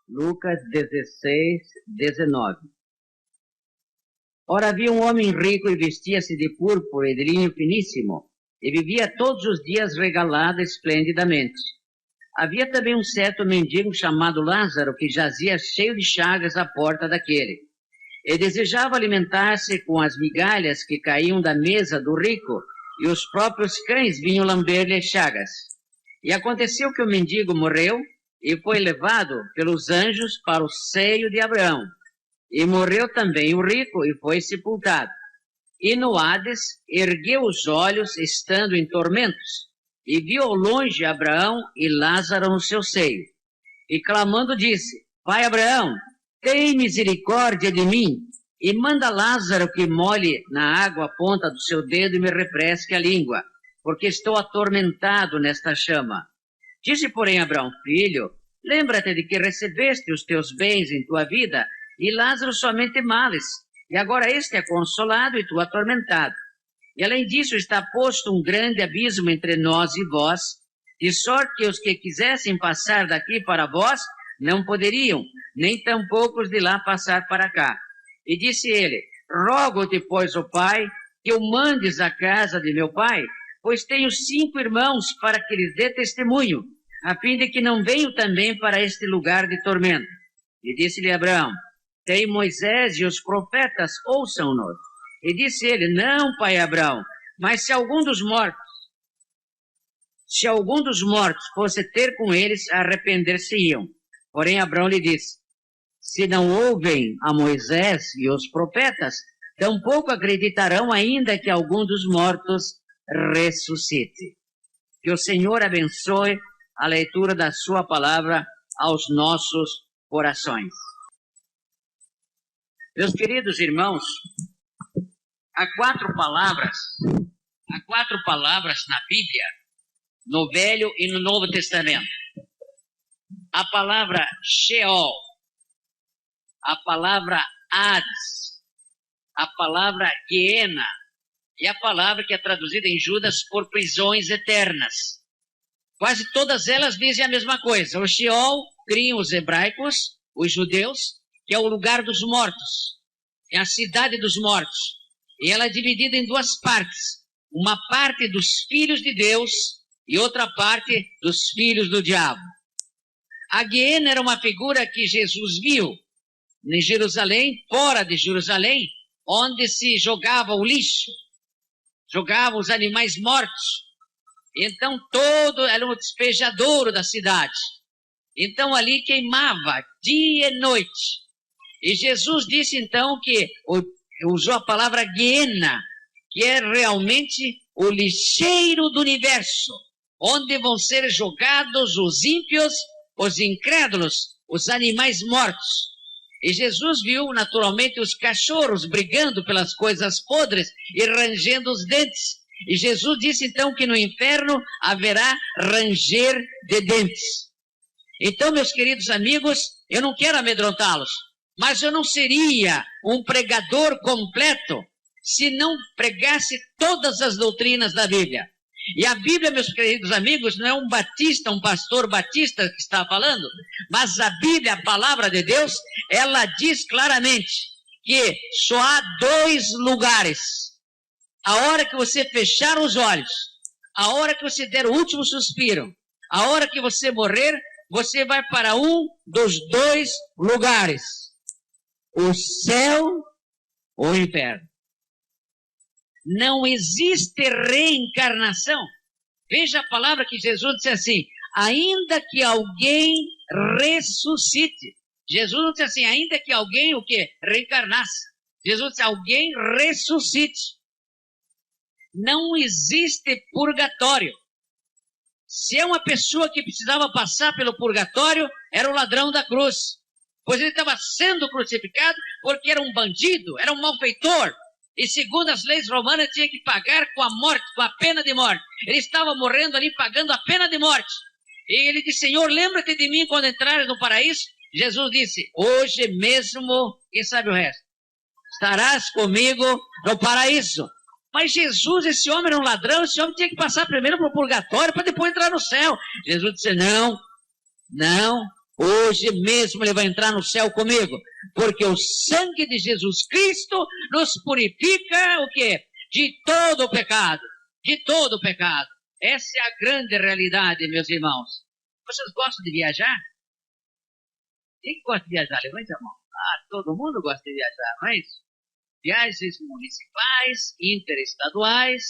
Lucas 16, 19. Ora, havia um homem rico e vestia-se de púrpura e de linho finíssimo, e vivia todos os dias regalado esplendidamente. Havia também um certo mendigo chamado Lázaro, que jazia cheio de chagas à porta daquele, e desejava alimentar-se com as migalhas que caíam da mesa do rico, e os próprios cães vinham lamber-lhe as chagas. E aconteceu que o mendigo morreu, e foi levado pelos anjos para o seio de Abraão. E morreu também o rico, e foi sepultado. E no Hades ergueu os olhos, estando em tormentos, e viu ao longe Abraão e Lázaro no seu seio. E clamando disse: Pai Abraão, tem misericórdia de mim, e manda Lázaro que molhe na água a ponta do seu dedo e me refresque a língua, porque estou atormentado nesta chama. Disse, porém, Abraão: Filho, lembra-te de que recebeste os teus bens em tua vida, e Lázaro somente males, e agora este é consolado e tu atormentado. E além disso está posto um grande abismo entre nós e vós, de sorte que os que quisessem passar daqui para vós não poderiam, nem tampouco os de lá passar para cá. E disse ele: Rogo-te, pois, ó Pai, que o mandes à casa de meu pai, pois tenho 5 irmãos, para que lhes dê testemunho, a fim de que não venham também para este lugar de tormento. E disse-lhe Abraão: Tem Moisés e os profetas, ouçam-nos. E disse ele: Não, pai Abraão, mas se algum dos mortos fosse ter com eles, arrepender-se-iam. Porém Abraão lhe disse: Se não ouvem a Moisés e os profetas, tampouco acreditarão ainda que algum dos mortos ressuscite. Que o Senhor abençoe a leitura da sua palavra aos nossos corações. Meus queridos irmãos, há 4 palavras na Bíblia, no Velho e no Novo Testamento. A palavra Sheol, a palavra Hades, a palavra Geena e a palavra que é traduzida em Judas por prisões eternas. Quase todas elas dizem a mesma coisa. O Sheol criam os hebraicos, os judeus, que é o lugar dos mortos, é a cidade dos mortos. E ela é dividida em 2 partes. Uma parte dos filhos de Deus e outra parte dos filhos do diabo. A Geena era uma figura que Jesus viu em Jerusalém, fora de Jerusalém, onde se jogava o lixo, jogavam os animais mortos. Então todo era um despejadouro da cidade. Então ali queimava dia e noite. E Jesus disse então que usou a palavra Geena, que é realmente o lixeiro do universo, onde vão ser jogados os ímpios, os incrédulos, os animais mortos. E Jesus viu naturalmente os cachorros brigando pelas coisas podres e rangendo os dentes. E Jesus disse então que no inferno haverá ranger de dentes. Então, meus queridos amigos, eu não quero amedrontá-los, mas eu não seria um pregador completo se não pregasse todas as doutrinas da Bíblia. E a Bíblia, meus queridos amigos, não é um batista, um pastor batista que está falando, mas a Bíblia, a palavra de Deus, ela diz claramente que só há 2 lugares. A hora que você fechar os olhos, a hora que você der o último suspiro, a hora que você morrer, você vai para um dos 2 lugares: o céu ou o inferno. Não existe reencarnação. Veja a palavra que Jesus disse assim: ainda que alguém ressuscite. Jesus não disse assim, ainda que alguém o quê? Reencarnasse. Jesus disse, alguém ressuscite. Não existe purgatório. Se é uma pessoa que precisava passar pelo purgatório, era o ladrão da cruz. Pois ele estava sendo crucificado porque era um bandido, era um malfeitor. E segundo as leis romanas tinha que pagar com a morte, com a pena de morte. Ele estava morrendo ali pagando a pena de morte. E ele disse: Senhor, lembra-te de mim quando entrares no paraíso? Jesus disse: hoje mesmo, quem sabe o resto, estarás comigo no paraíso. Mas Jesus, esse homem era um ladrão, esse homem tinha que passar primeiro para o purgatório para depois entrar no céu. Jesus disse: não, Hoje mesmo ele vai entrar no céu comigo, porque o sangue de Jesus Cristo nos purifica o quê? De todo o pecado, de todo o pecado. Essa é a grande realidade, meus irmãos. Vocês gostam de viajar? Quem gosta de viajar? Levante a mão. Ah, todo mundo gosta de viajar, não é isso? Viagens municipais, interestaduais,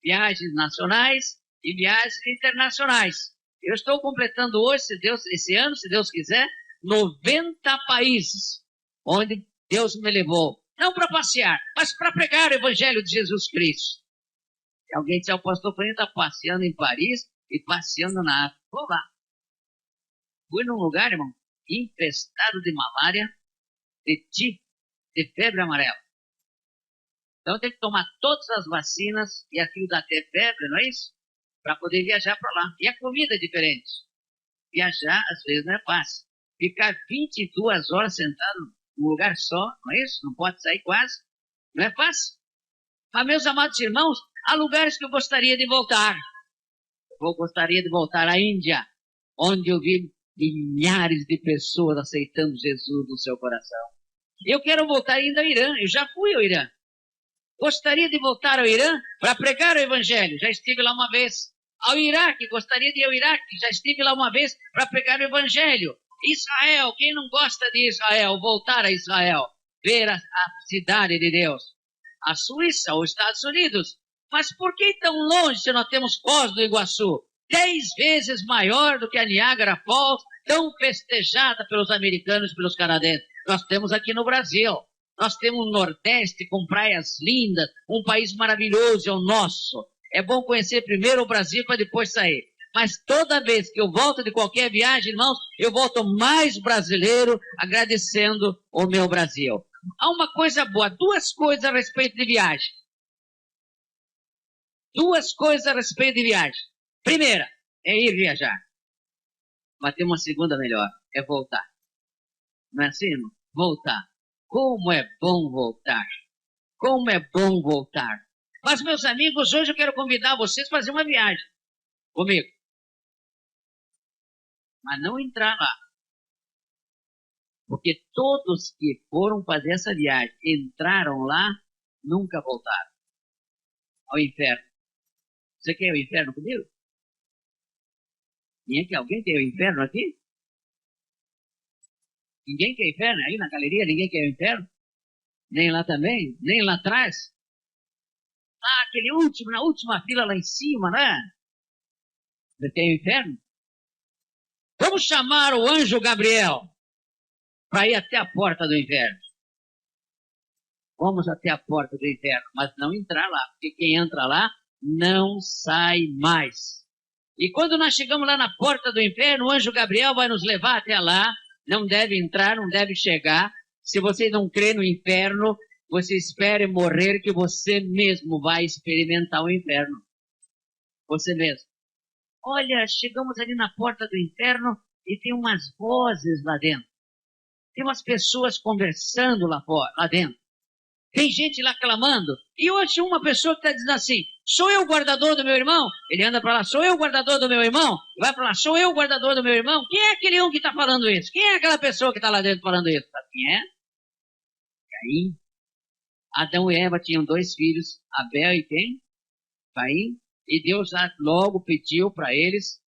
viagens nacionais e viagens internacionais. Eu estou completando hoje, esse ano, se Deus quiser, 90 países onde Deus me levou. Não para passear, mas para pregar o Evangelho de Jesus Cristo. E alguém disse, o pastor Fernando está passeando em Paris e passeando na África. Vou lá. Fui num lugar, irmão, infestado de malária, de tifo, de febre amarela. Então tem que tomar todas as vacinas e aquilo dá até febre, não é isso? Para poder viajar para lá. E a comida é diferente. Viajar, às vezes, não é fácil. Ficar 22 horas sentado num lugar só, não é isso? Não pode sair quase. Não é fácil. Mas, meus amados irmãos, há lugares que eu gostaria de voltar. Eu gostaria de voltar à Índia, onde eu vi milhares de pessoas aceitando Jesus no seu coração. Eu quero voltar ainda ao Irã. Eu já fui ao Irã. Gostaria de voltar ao Irã para pregar o Evangelho. Já estive lá uma vez. Ao Iraque, gostaria de ir ao Iraque. Já estive lá uma vez para pregar o Evangelho. Israel, quem não gosta de Israel? Voltar a Israel. Ver a cidade de Deus. A Suíça, os Estados Unidos. Mas por que tão longe se nós temos Foz do Iguaçu? 10 vezes maior do que a Niagara Falls, tão festejada pelos americanos e pelos canadenses. Nós temos aqui no Brasil. Nós temos um Nordeste com praias lindas, um país maravilhoso, é o nosso. É bom conhecer primeiro o Brasil para depois sair. Mas toda vez que eu volto de qualquer viagem, irmãos, eu volto mais brasileiro, agradecendo o meu Brasil. Há uma coisa boa, duas coisas a respeito de viagem. Duas coisas a respeito de viagem. Primeira, é ir viajar. Mas tem uma segunda melhor, é voltar. Não é assim, irmão? Voltar. Como é bom voltar. Como é bom voltar. Mas, meus amigos, hoje eu quero convidar vocês a fazer uma viagem comigo. Mas não entrar lá. Porque todos que foram fazer essa viagem, entraram lá, nunca voltaram ao inferno. Você quer o inferno comigo? Alguém quer o inferno aqui? Ninguém quer inferno? Aí na galeria ninguém quer o inferno? Nem lá também? Nem lá atrás? Ah, aquele último, na última fila lá em cima, né? Você quer o inferno? Vamos chamar o anjo Gabriel para ir até a porta do inferno. Vamos até a porta do inferno, mas não entrar lá, porque quem entra lá não sai mais. E quando nós chegamos lá na porta do inferno, o anjo Gabriel vai nos levar até lá. Não deve entrar, não deve chegar. Se você não crê no inferno, você espere morrer que você mesmo vai experimentar o inferno. Você mesmo. Olha, chegamos ali na porta do inferno e tem umas vozes lá dentro. Tem umas pessoas conversando lá dentro. Tem gente lá clamando. E hoje uma pessoa que está dizendo assim, sou eu o guardador do meu irmão? Ele anda para lá, sou eu o guardador do meu irmão? Vai para lá, sou eu o guardador do meu irmão? Quem é aquele um que está falando isso? Quem é aquela pessoa que está lá dentro falando isso? Sabe quem é? Caim. Adão e Eva tinham 2 filhos, Abel e quem? Caim. E Deus logo pediu para eles,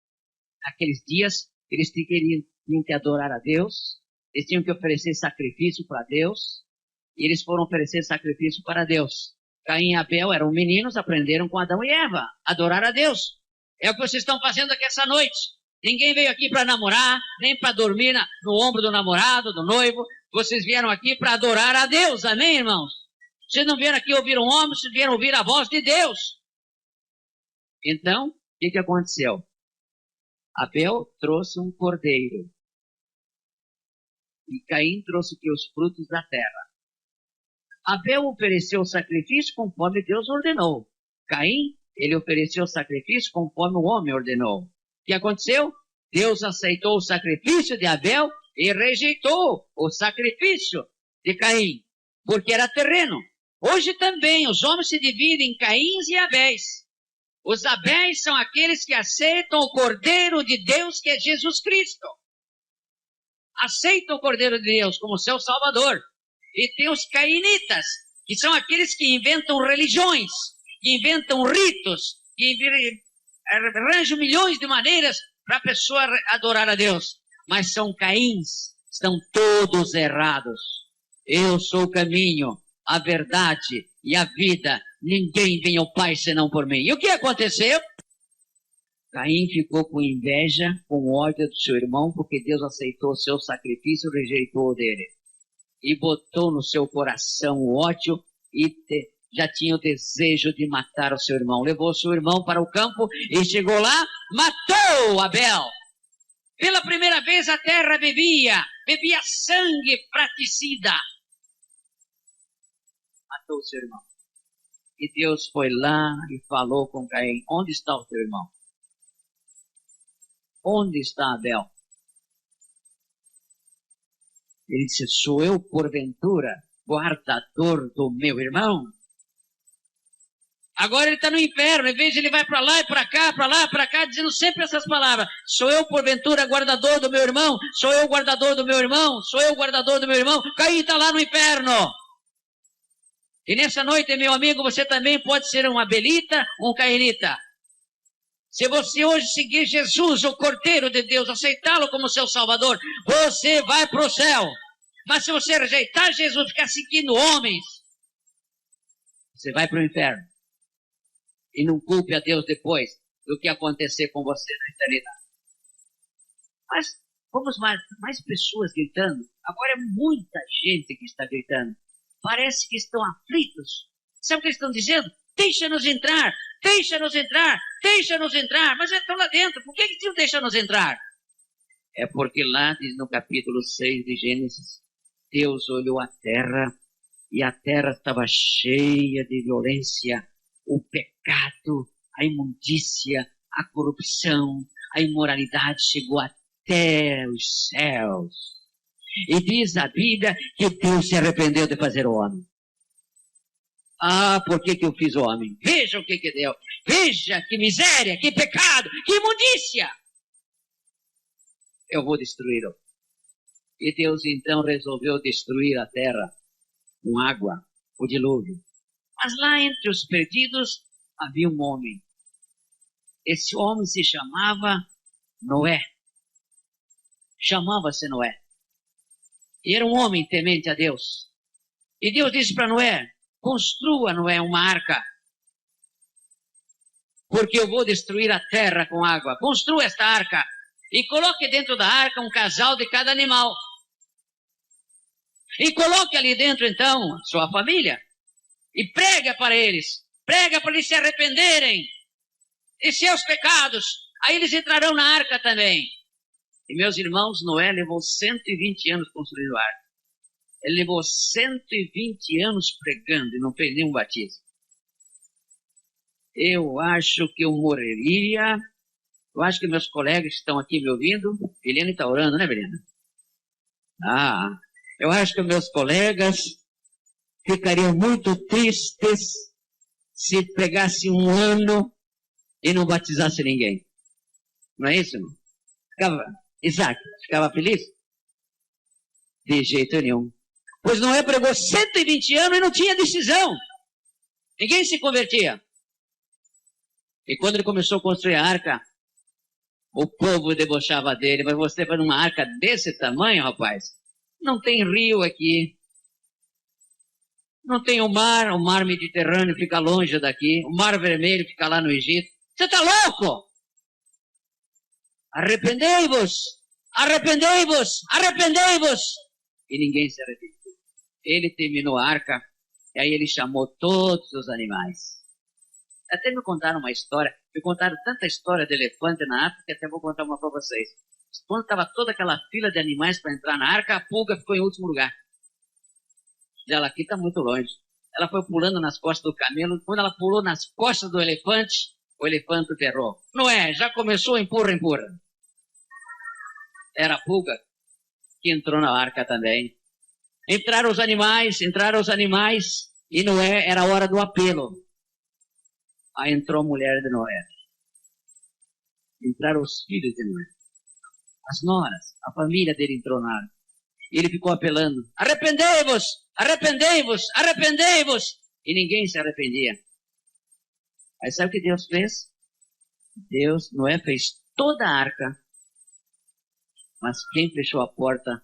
naqueles dias, eles tinham que adorar a Deus, eles tinham que oferecer sacrifício para Deus, e eles foram oferecer sacrifício para Deus. Caim e Abel eram meninos, aprenderam com Adão e Eva, adorar a Deus. É o que vocês estão fazendo aqui essa noite. Ninguém veio aqui para namorar, nem para dormir no ombro do namorado, do noivo. Vocês vieram aqui para adorar a Deus, amém, irmãos? Vocês não vieram aqui ouvir um homem, vocês vieram ouvir a voz de Deus. Então, o que aconteceu? Abel trouxe um cordeiro. E Caim trouxe aqui os frutos da terra. Abel ofereceu o sacrifício conforme Deus ordenou. Caim, ele ofereceu o sacrifício conforme o homem ordenou. O que aconteceu? Deus aceitou o sacrifício de Abel e rejeitou o sacrifício de Caim, porque era terreno. Hoje também os homens se dividem em Caíns e Abéis. Os Abéis são aqueles que aceitam o Cordeiro de Deus, que é Jesus Cristo. aceitam o Cordeiro de Deus como seu Salvador. E tem os cainitas, que são aqueles que inventam religiões, que inventam ritos, que arranjam milhões de maneiras para a pessoa adorar a Deus. Mas são Caíns, estão todos errados. Eu sou o caminho, a verdade e a vida. Ninguém vem ao Pai senão por mim. E o que aconteceu? Caim ficou com inveja, com ódio do seu irmão, porque Deus aceitou o seu sacrifício e rejeitou o dele. E botou no seu coração o ódio e já tinha o desejo de matar o seu irmão. Levou o seu irmão para o campo e chegou lá, matou Abel. Pela primeira vez a terra bebia sangue fratricida. Matou o seu irmão. E Deus foi lá e falou com Caim: onde está o teu irmão? Onde está Abel? Ele disse: sou eu, porventura, guardador do meu irmão? Agora ele está no inferno, em vez de ele vai para lá e para cá, dizendo sempre essas palavras: sou eu, porventura, guardador do meu irmão? Sou eu, guardador do meu irmão? Sou eu, guardador do meu irmão? Caim está lá no inferno. E nessa noite, meu amigo, você também pode ser um abelita ou um cainita. Se você hoje seguir Jesus, o Cordeiro de Deus, aceitá-lo como seu Salvador, você vai para o céu. Mas se você rejeitar Jesus, ficar seguindo homens, você vai para o inferno. E não culpe a Deus depois do que acontecer com você na eternidade. Mas vamos mais pessoas gritando. Agora é muita gente que está gritando. Parece que estão aflitos. Sabe o que eles estão dizendo? Deixa-nos entrar, deixa-nos entrar, deixa-nos entrar. Mas já estão lá dentro. Por que eles não deixam-nos entrar? É porque lá diz no capítulo 6 de Gênesis, Deus olhou a terra e a terra estava cheia de violência. O pecado, a imundícia, a corrupção, a imoralidade chegou até os céus. E diz a Bíblia que Deus se arrependeu de fazer o homem. Ah, por que eu fiz o homem? Veja o que deu. Veja que miséria, que pecado, que imundícia. Eu vou destruí-lo. E Deus então resolveu destruir a terra com água, o dilúvio. Mas lá entre os perdidos havia um homem. Esse homem se chamava Noé. Chamava-se Noé. E era um homem temente a Deus. E Deus disse para Noé: construa, Noé, uma arca. Porque eu vou destruir a terra com água. Construa esta arca. E coloque dentro da arca um casal de cada animal. E coloque ali dentro, então, sua família. E prega para eles se arrependerem de seus pecados. Aí eles entrarão na arca também. E meus irmãos, Noé levou 120 anos construindo a arca. Ele levou 120 anos pregando e não fez nenhum batismo. Eu acho que eu morreria. Eu acho que meus colegas que estão aqui me ouvindo, Helena está orando, né, Helena? Eu acho que meus colegas ficariam muito tristes se pregasse um ano e não batizasse ninguém. Não é isso? Isaac, ficava feliz? De jeito nenhum. Pois Noé pregou 120 anos e não tinha decisão. Ninguém se convertia. E quando ele começou a construir a arca, o povo debochava dele. Mas você faz uma arca desse tamanho, rapaz? Não tem rio aqui. Não tem o mar Mediterrâneo fica longe daqui. O Mar Vermelho fica lá no Egito. Você está louco? Arrependei-vos! Arrependei-vos! Arrependei-vos! E ninguém se arrependeu. Ele terminou a arca, e aí ele chamou todos os animais. Até me contaram uma história, me contaram tanta história de elefante na África, que até vou contar uma para vocês. Quando estava toda aquela fila de animais para entrar na arca, a pulga ficou em último lugar. Ela aqui está muito longe. Ela foi pulando nas costas do camelo. Quando ela pulou nas costas do elefante, o elefante ferrou. Noé, já começou, empurra, empurra. Era a pulga que entrou na arca também. Entraram os animais, e Noé, era a hora do apelo. Aí entrou a mulher de Noé. Entraram os filhos de Noé. As noras, a A família dele entrou na arca. E ele ficou apelando: arrependei-vos, arrependei-vos, arrependei-vos. E ninguém se arrependia. Aí sabe o que Deus fez? Noé fez toda a arca. Mas quem fechou a porta?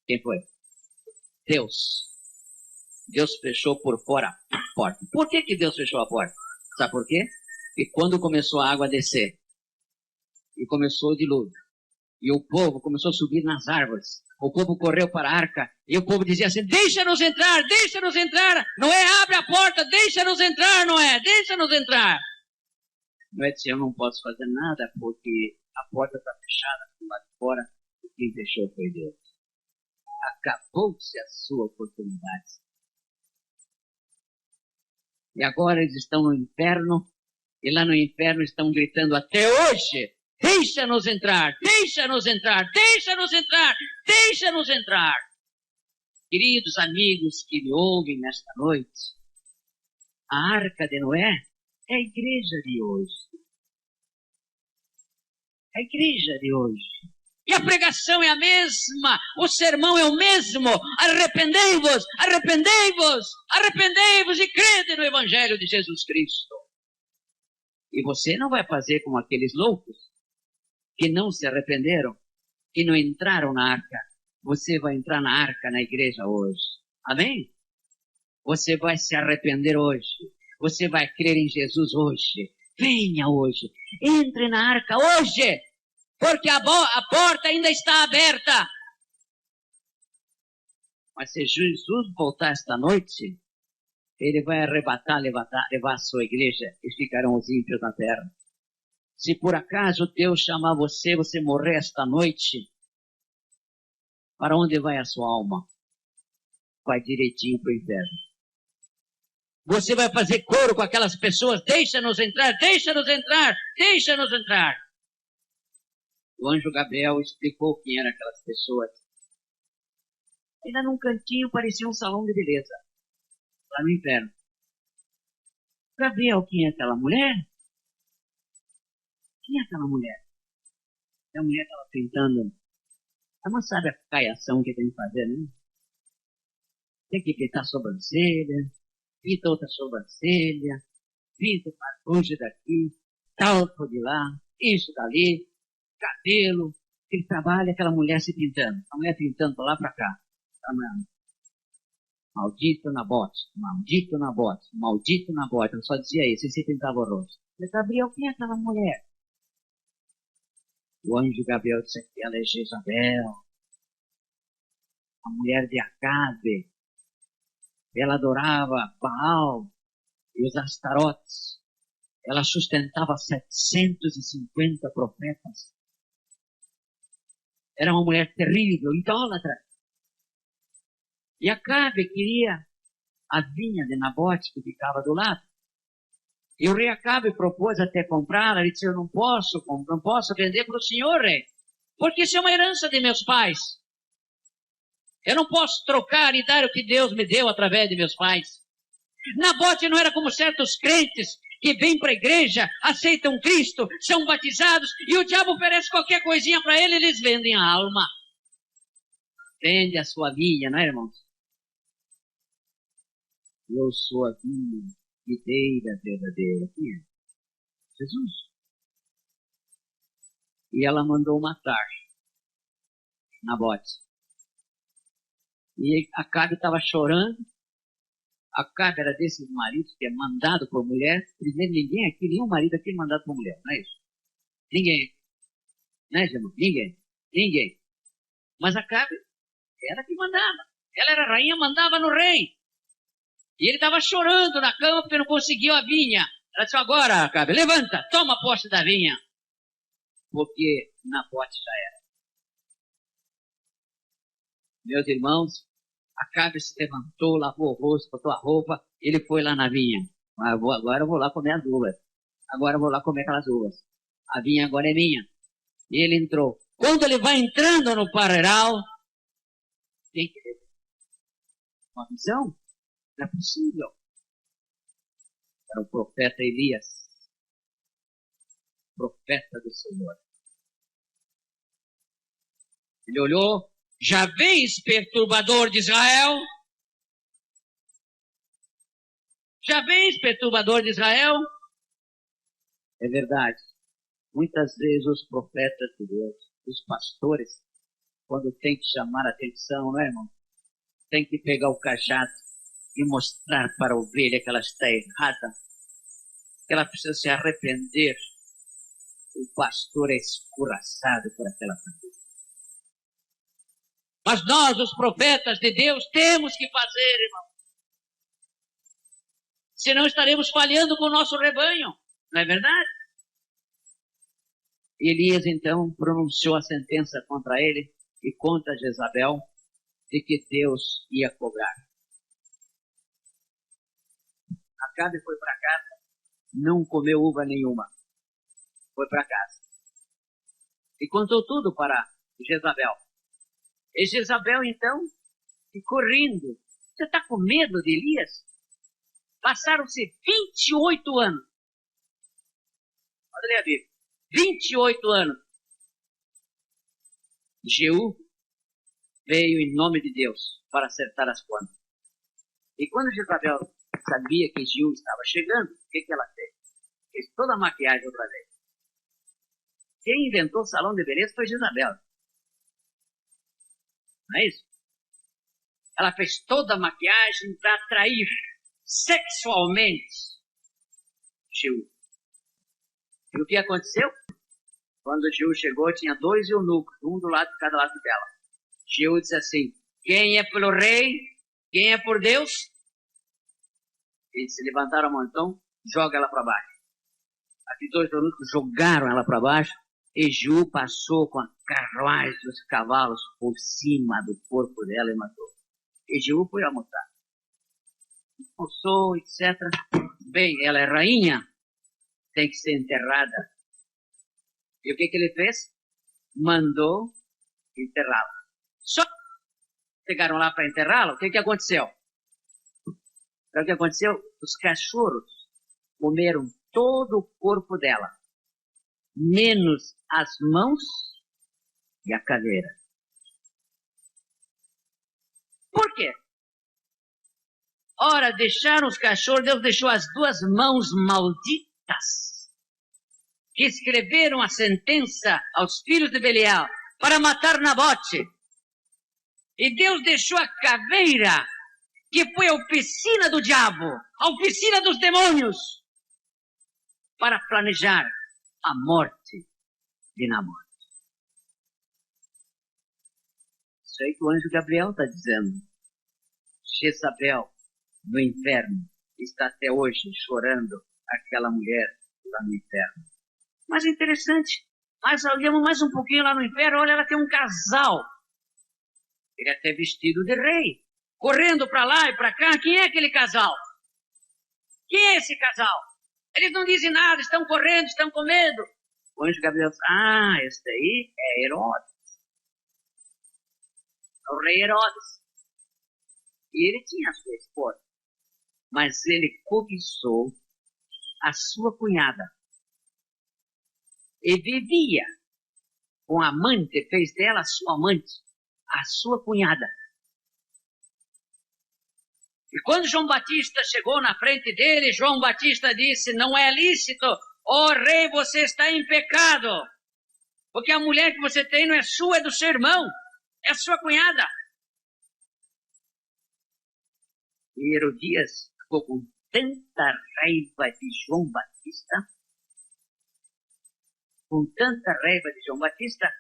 Quem foi? Deus. Deus fechou por fora a porta. Por que Deus fechou a porta? Sabe por quê? Porque quando começou a água a descer, e começou o dilúvio, e o povo começou a subir nas árvores, o povo correu para a arca, e o povo dizia assim: deixa-nos entrar, deixa-nos entrar. Noé, abre a porta, deixa-nos entrar, Noé, deixa-nos entrar. Noé disse: eu não posso fazer nada, porque a porta está fechada do lado de fora, e quem fechou foi Deus. Acabou-se a sua oportunidade. E agora eles estão no inferno, e lá no inferno estão gritando até hoje: deixa-nos entrar, deixa-nos entrar, deixa-nos entrar, deixa-nos entrar. Queridos amigos que me ouvem nesta noite, a arca de Noé é a igreja de hoje. É a igreja de hoje. E a pregação é a mesma, o sermão é o mesmo. Arrependei-vos, arrependei-vos, arrependei-vos e crede no Evangelho de Jesus Cristo. E você não vai fazer como aqueles loucos que não se arrependeram, que não entraram na arca. Você vai entrar na arca na igreja hoje. Amém? Você vai se arrepender hoje. Você vai crer em Jesus hoje. Venha hoje. Entre na arca hoje. Porque a porta ainda está aberta. Mas se Jesus voltar esta noite, ele vai arrebatar, levar a sua igreja e ficarão os ímpios na terra. Se por acaso Deus chamar você, você morrer esta noite, para onde vai a sua alma? Vai direitinho para o inferno. Você vai fazer coro com aquelas pessoas: deixa-nos entrar, deixa-nos entrar, deixa-nos entrar. O anjo Gabriel explicou quem eram aquelas pessoas. Ainda num cantinho parecia um salão de beleza, lá no inferno. Gabriel, quem é aquela mulher? Quem é aquela mulher? A mulher estava pintando. Ela não sabe a caiação que tem que fazer, né? Tem que pintar a sobrancelha, pinta outra sobrancelha, pinta o farfuge daqui, talco de lá, isso dali, cabelo. Ele trabalha, aquela mulher se pintando. A mulher pintando para lá para cá. Maldito Nabote, maldito Nabote, maldito Nabote. Eu só dizia isso, e se pintava o rosto. Mas Gabriel, quem é aquela mulher? O anjo Gabriel disse que ela é Jezabel, a mulher de Acabe. Ela adorava Baal e os Astarotes. Ela sustentava 750 profetas. Era uma mulher terrível, idólatra. E Acabe queria a vinha de Nabote que ficava do lado. E o rei Acabe propôs até comprá-la. Ele disse: eu não posso vender para o senhor, rei, porque isso é uma herança de meus pais. Eu não posso trocar e dar o que Deus me deu através de meus pais. Nabote não era como certos crentes que vêm para a igreja, aceitam Cristo, são batizados, e o diabo oferece qualquer coisinha para ele, eles vendem a alma. Vende a sua vinha, não é, irmãos? Eu sou a vinha videira verdadeira. Quem é? Jesus. E ela mandou matar Nabote. E Acabe estava chorando. Acabe era desses maridos que é mandado por mulher. Primeiro, ninguém aqui, nenhum marido aqui é mandado por mulher, não é isso? Ninguém. Né, irmão? Ninguém. Mas Acabe, ela que mandava. Ela era rainha, mandava no rei. E ele estava chorando na cama porque não conseguiu a vinha. Ela disse: agora, Acabe, levanta, toma posse da vinha. Porque Nabote já era. Meus irmãos, Acabe se levantou, lavou o rosto, botou a roupa, ele foi lá na vinha. Agora eu vou lá comer as uvas. Agora eu vou lá comer aquelas uvas. A vinha agora é minha. E ele entrou. Quando ele vai entrando no parreiral, tem que ter uma visão. Não é possível. Era o profeta Elias, profeta do Senhor. Ele olhou, já vês, perturbador de Israel? Já vês, perturbador de Israel? É verdade. Muitas vezes os profetas de Deus, os pastores, quando tem que chamar a atenção, não é, irmão? Tem que pegar o cajado e mostrar para a ovelha que ela está errada, que ela precisa se arrepender. O pastor é escorraçado por aquela família. Mas nós, os profetas de Deus, temos que fazer, irmão. Senão estaremos falhando com o nosso rebanho. Não é verdade? Elias, então, pronunciou a sentença contra ele e contra Jezabel de que Deus ia cobrar. Acabe foi para casa, não comeu uva nenhuma. Foi para casa. E contou tudo para Jezabel. E Jezabel, então, ficou rindo. Você está com medo de Elias? Passaram-se 28 anos. Olha ali a Bíblia. 28 anos. Jeú veio em nome de Deus para acertar as contas. E quando Jezabel sabia que Jeú estava chegando, o que ela fez? Fez toda a maquiagem outra vez. Quem inventou o salão de beleza foi Jezabel. Não é isso? Ela fez toda a maquiagem para atrair sexualmente Jeú. E o que aconteceu? Quando Jeú chegou, tinha 2 eunucos, um do lado de cada lado dela. Jeú disse assim: quem é pelo rei? Quem é por Deus? Eles se levantaram a mão, então joga ela para baixo. Aqueles 2 eunucos jogaram ela para baixo e Jeú passou com a carruagem dos cavalos por cima do corpo dela e matou. E Jeú foi almoçar. Almoçou, etc. Bem, ela é rainha, tem que ser enterrada. E o que ele fez? Mandou enterrá-la. Só que chegaram lá para enterrá-la, o que aconteceu? O que aconteceu? Os cachorros comeram todo o corpo dela, menos as mãos e a caveira. Por quê? Ora, deixaram os cachorros, Deus deixou as 2 mãos malditas que escreveram a sentença aos filhos de Belial para matar Nabote. E Deus deixou a caveira, que foi a oficina do diabo, a oficina dos demônios, para planejar a morte de Nabote. Isso aí que o anjo Gabriel está dizendo. Jezabel, no inferno, está até hoje chorando aquela mulher lá no inferno. Mas é interessante, mas olhamos mais um pouquinho lá no inferno, olha, ela tem um casal. Ele é até vestido de rei, correndo para lá e para cá. Quem é aquele casal? Quem é esse casal? Eles não dizem nada, estão correndo, estão com medo. O anjo Gabriel diz: esse aí é Herodes. É o rei Herodes. E ele tinha a sua esposa, mas ele cobiçou a sua cunhada. E vivia com a amante, fez dela sua amante, a sua cunhada. E quando João Batista chegou na frente dele, João Batista disse: não é lícito, ó rei, você está em pecado, porque a mulher que você tem não é sua, é do seu irmão, é sua cunhada. E Herodias ficou com tanta raiva de João Batista,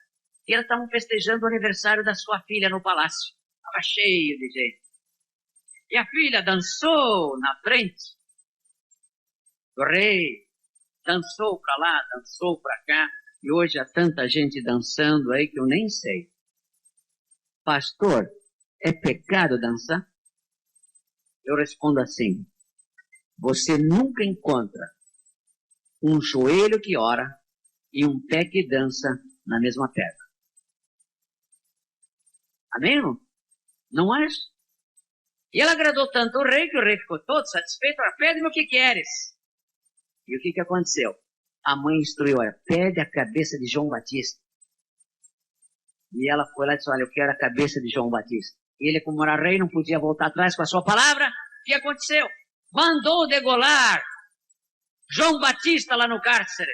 que eles estavam festejando o aniversário da sua filha no palácio. Estava cheio de gente. E a filha dançou na frente do rei, dançou para lá, dançou para cá, e hoje há tanta gente dançando aí que eu nem sei. Pastor, é pecado dançar? Eu respondo assim: você nunca encontra um joelho que ora e um pé que dança na mesma pedra. Amém, irmão? Não acha? E ela agradou tanto o rei que o rei ficou todo satisfeito. Ela: pede-me o que queres. E o que aconteceu? A mãe instruiu: olha, pede a cabeça de João Batista. E ela foi lá e disse, olha, eu quero a cabeça de João Batista. E ele, como era rei, não podia voltar atrás com a sua palavra. O que aconteceu? Mandou degolar João Batista lá no cárcere.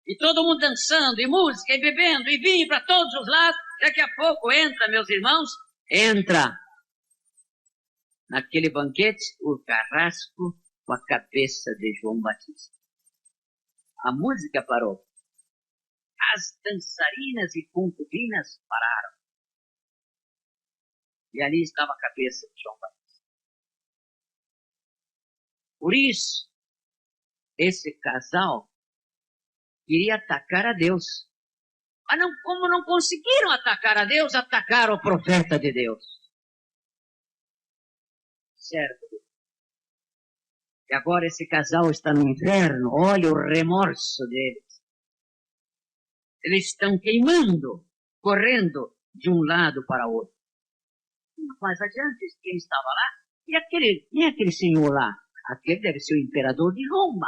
E todo mundo dançando, e música, e bebendo, e vinho para todos os lados. Daqui a pouco entra, meus irmãos, entra naquele banquete o carrasco com a cabeça de João Batista. A música parou. As dançarinas e concubinas pararam. E ali estava a cabeça de João Batista. Por isso, esse casal queria atacar a Deus. Mas não, como não conseguiram atacar a Deus, atacaram o profeta de Deus. Certo? E agora esse casal está no inferno. Olha o remorso deles. Eles estão queimando, correndo de um lado para o outro. Mais adiante, quem estava lá? Quem é aquele senhor lá? Aquele deve ser o imperador de Roma.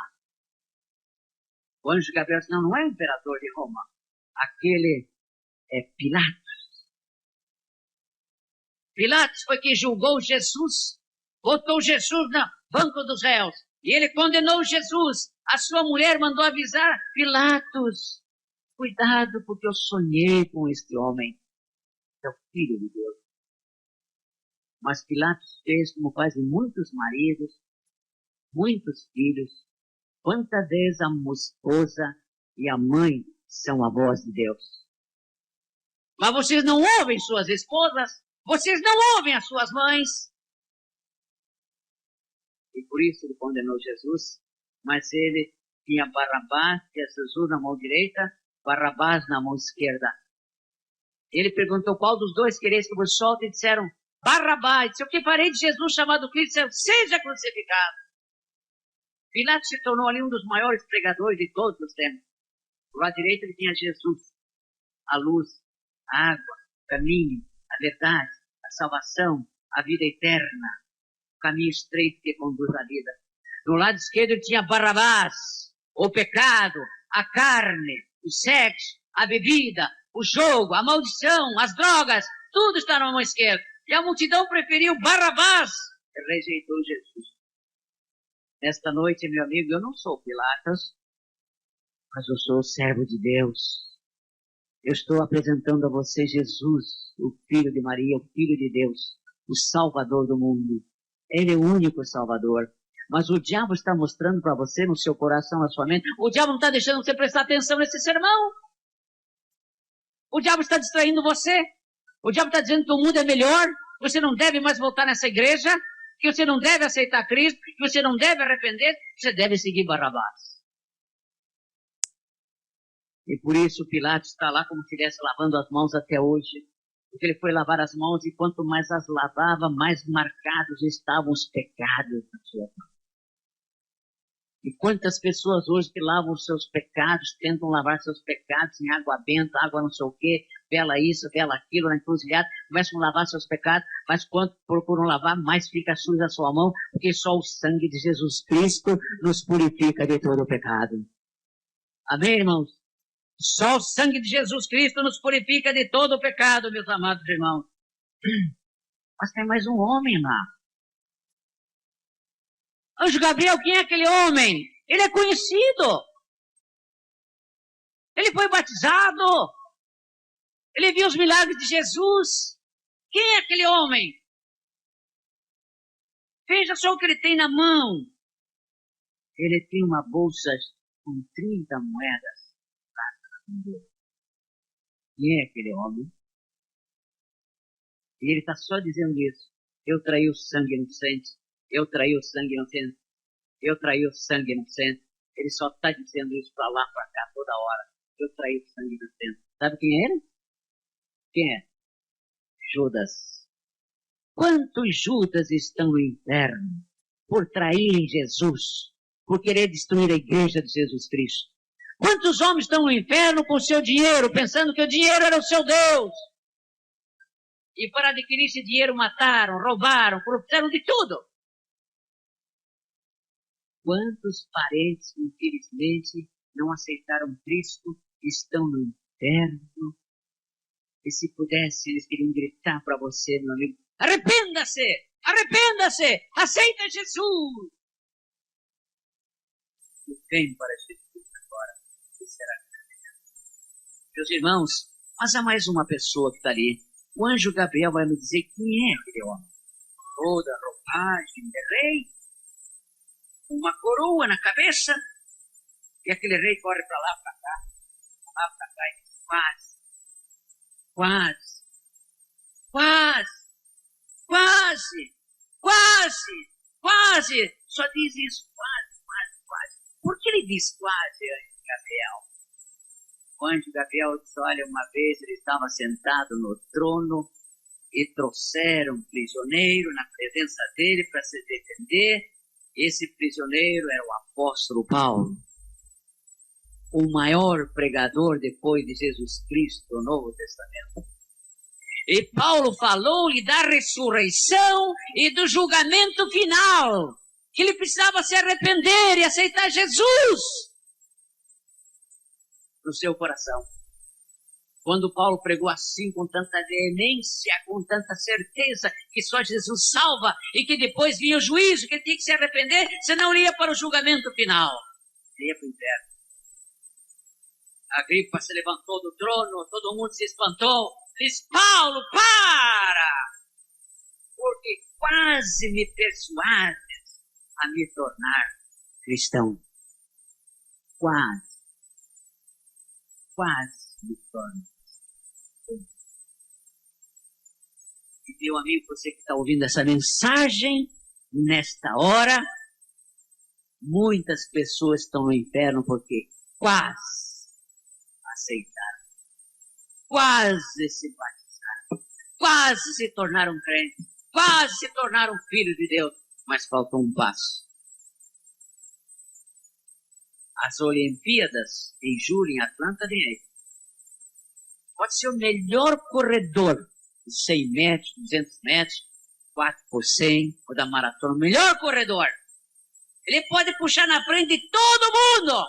O anjo Gabriel disse, não é o imperador de Roma. Aquele é Pilatos. Pilatos foi quem julgou Jesus, botou Jesus no banco dos réus. E ele condenou Jesus. A sua mulher mandou avisar Pilatos. Cuidado, porque eu sonhei com este homem. É o filho de Deus. Mas Pilatos fez como fazem muitos maridos, muitos filhos. Quantas vezes a esposa e a mãe são a voz de Deus? Mas vocês não ouvem suas esposas, vocês não ouvem as suas mães. E por isso ele condenou Jesus, mas ele tinha Barrabás, Jesus na mão direita, Barrabás na mão esquerda. Ele perguntou qual dos dois quereis que vos solte, e disseram Barrabás. O que farei de Jesus chamado Cristo? Seja crucificado. Pilatos se tornou ali um dos maiores pregadores de todos os tempos. Do lado direito ele tinha Jesus, a luz, a água, o caminho, a verdade, a salvação, a vida eterna, o caminho estreito que conduz à vida. Do lado esquerdo ele tinha Barrabás, o pecado, a carne, o sexo, a bebida, o jogo, a maldição, as drogas, tudo está na mão esquerda. E a multidão preferiu Barrabás e rejeitou Jesus. Nesta noite, meu amigo, eu não sou Pilatos, mas eu sou o servo de Deus. Eu estou apresentando a você Jesus, o Filho de Maria, o Filho de Deus, o Salvador do mundo. Ele é o único Salvador. Mas o diabo está mostrando para você, no seu coração, na sua mente, o diabo não está deixando você prestar atenção nesse sermão. O diabo está distraindo você. O diabo está dizendo que o mundo é melhor, que você não deve mais voltar nessa igreja, que você não deve aceitar Cristo, que você não deve arrepender, você deve seguir Barrabás. E por isso Pilatos está lá como se estivesse lavando as mãos até hoje. Porque ele foi lavar as mãos e quanto mais as lavava, mais marcados estavam os pecados na sua mão. E quantas pessoas hoje que lavam os seus pecados, tentam lavar seus pecados em água benta, água não sei o quê, vela isso, vela aquilo, na encruzilhada, começam a lavar seus pecados, mas quanto procuram lavar, mais fica suja a sua mão, porque só o sangue de Jesus Cristo nos purifica de todo o pecado. Amém, irmãos? Só o sangue de Jesus Cristo nos purifica de todo o pecado, meus amados irmãos. Mas tem mais um homem lá. Anjo Gabriel, quem é aquele homem? Ele é conhecido. Ele foi batizado. Ele viu os milagres de Jesus. Quem é aquele homem? Veja só o que ele tem na mão. Ele tem uma bolsa com 30 moedas. Quem é aquele homem? E ele está só dizendo isso. Eu traí o sangue inocente. Eu traí o sangue inocente. Eu traí o sangue inocente. Ele só está dizendo isso para lá, para cá, toda hora. Eu traí o sangue inocente. Sabe quem é ele? Quem é? Judas. Quantos Judas estão no inferno por traírem Jesus, por querer destruir a igreja de Jesus Cristo? Quantos homens estão no inferno com o seu dinheiro, pensando que o dinheiro era o seu Deus? E para adquirir esse dinheiro mataram, roubaram, fizeram de tudo. Quantos parentes, infelizmente, não aceitaram Cristo, estão no inferno E se pudesse, eles queriam gritar para você, meu amigo, arrependa-se! Arrependa-se! Aceita Jesus! E vem para Jesus agora. O que será? Meus irmãos, mas há mais uma pessoa que está ali. O anjo Gabriel vai me dizer quem é aquele homem. Toda a roupagem de rei, uma coroa na cabeça, e aquele rei corre para lá, para cá, e diz, quase, só diz isso, quase. Por que ele diz quase, anjo Gabriel? O anjo Gabriel disse, olha, uma vez ele estava sentado no trono e trouxeram um prisioneiro na presença dele para se defender. Esse prisioneiro era o apóstolo Paulo, o maior pregador depois de Jesus Cristo do Novo Testamento. E Paulo falou-lhe da ressurreição e do julgamento final, que ele precisava se arrepender e aceitar Jesus no seu coração. Quando Paulo pregou assim, com tanta veemência, com tanta certeza que só Jesus salva e que depois vinha o juízo, que ele tinha que se arrepender, senão ele ia para o julgamento final. Ele ia para o inferno. Agripa se levantou do trono, todo mundo se espantou. Diz, Paulo, para! Porque quase me persuades a me tornar cristão. Quase me torno. E meu amigo, você que está ouvindo essa mensagem, nesta hora, muitas pessoas estão no inferno porque quase aceitaram, quase se batizaram, quase se tornaram crentes, quase se tornaram filhos de Deus, mas faltou um passo. As Olimpíadas em julho em Atlanta vem aí. Pode ser o melhor corredor de 100 metros, 200 metros, 4 por 100, ou da maratona, o melhor corredor. Ele pode puxar na frente de todo mundo.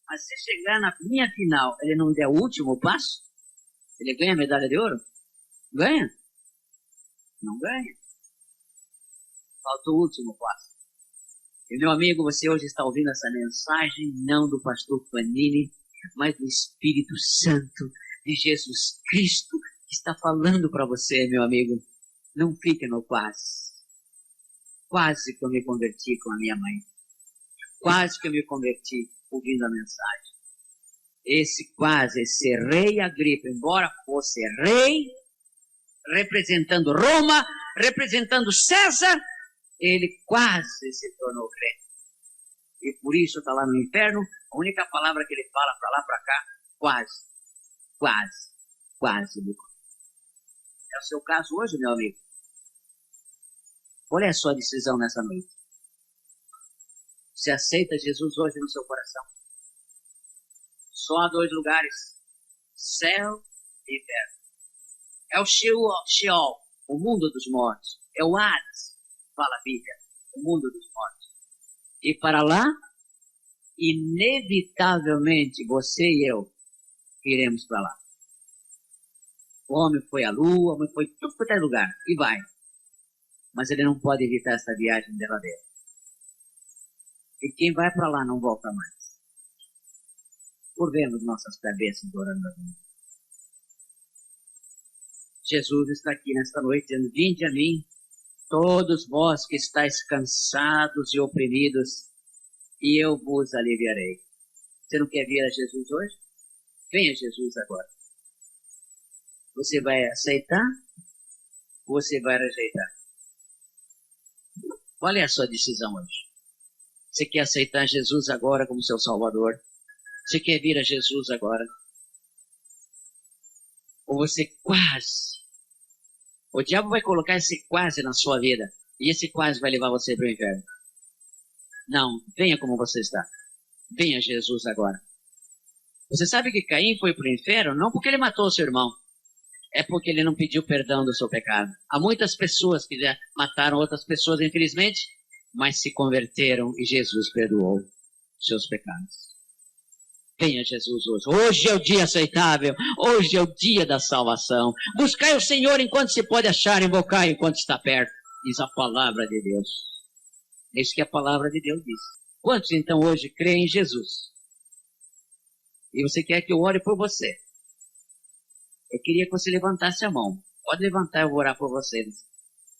Mas se chegar na minha final, ele não der o último passo, ele ganha a medalha de ouro? Ganha? Não ganha. Falta o último passo. E meu amigo, você hoje está ouvindo essa mensagem, não do pastor Panini, mas do Espírito Santo de Jesus Cristo, que está falando para você, meu amigo. Não fique no quase. Quase que eu me converti com a minha mãe. Quase que eu me converti ouvindo a mensagem. Esse quase, esse rei Agripa, embora fosse rei, representando Roma, representando César, ele quase se tornou crente. E por isso está lá no inferno, a única palavra que ele fala para lá, para cá, quase. É o seu caso hoje, meu amigo? Qual é a sua decisão nessa noite? Você aceita Jesus hoje no seu coração? Só há 2 lugares, céu e inferno. É o Sheol, o mundo dos mortos. É o Hades, fala a Bíblia, o mundo dos mortos. E para lá, inevitavelmente, você e eu iremos para lá. O homem foi à lua, o homem foi tudo quanto é lugar, e vai. Mas ele não pode evitar essa viagem derradeira. E quem vai para lá não volta mais. Curvemos nossas cabeças orando a Deus. Jesus está aqui nesta noite dizendo, vinde a mim, todos vós que estáis cansados e oprimidos, e eu vos aliviarei. Você não quer vir a Jesus hoje? Venha Jesus agora. Você vai aceitar ou você vai rejeitar? Qual é a sua decisão hoje? Você quer aceitar Jesus agora como seu Salvador? Você quer vir a Jesus agora? Ou você quase? O diabo vai colocar esse quase na sua vida. E esse quase vai levar você para o inferno. Não, venha como você está. Venha Jesus agora. Você sabe que Caim foi para o inferno não porque ele matou o seu irmão. É porque ele não pediu perdão do seu pecado. Há muitas pessoas que já mataram outras pessoas, infelizmente, mas se converteram e Jesus perdoou seus pecados. Venha Jesus hoje. Hoje é o dia aceitável. Hoje é o dia da salvação. Buscai o Senhor enquanto se pode achar, invocar enquanto está perto. Diz a palavra de Deus. É isso que a palavra de Deus diz. Quantos então hoje creem em Jesus? E você quer que eu ore por você? Eu queria que você levantasse a mão. Pode levantar, eu vou orar por você.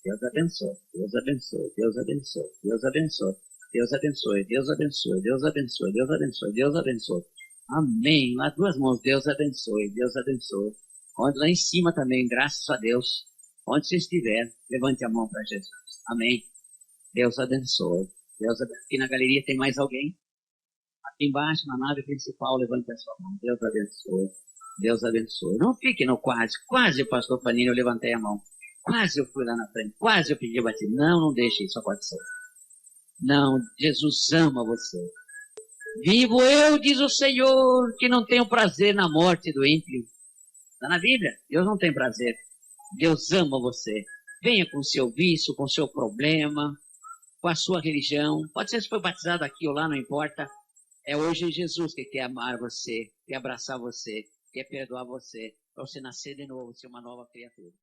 Deus abençoe, Deus abençoe, Deus abençoe, Deus abençoe, Deus abençoe, Deus abençoe, Deus abençoe, Deus abençoe, Deus abençoe. Amém. Lá duas mãos, Deus abençoe, Deus abençoe. Onde lá em cima também, graças a Deus. Onde você estiver, levante a mão para Jesus. Amém. Deus abençoe. Deus abençoe. Aqui na galeria tem mais alguém? Aqui embaixo, na nave principal, levante a sua mão. Deus abençoe. Deus abençoe. Não fique no quase. Quase, pastor Panini, eu levantei a mão. Quase eu fui lá na frente. Quase eu pedi batismo. Não deixe isso acontecer. Não, Jesus ama você. Vivo eu, diz o Senhor, que não tenho prazer na morte do ímpio. Está na Bíblia. Deus não tem prazer. Deus ama você. Venha com o seu vício, com o seu problema, com a sua religião. Pode ser se foi batizado aqui ou lá, não importa. É hoje Jesus que quer amar você, quer abraçar você, quer perdoar você, para você nascer de novo, ser uma nova criatura.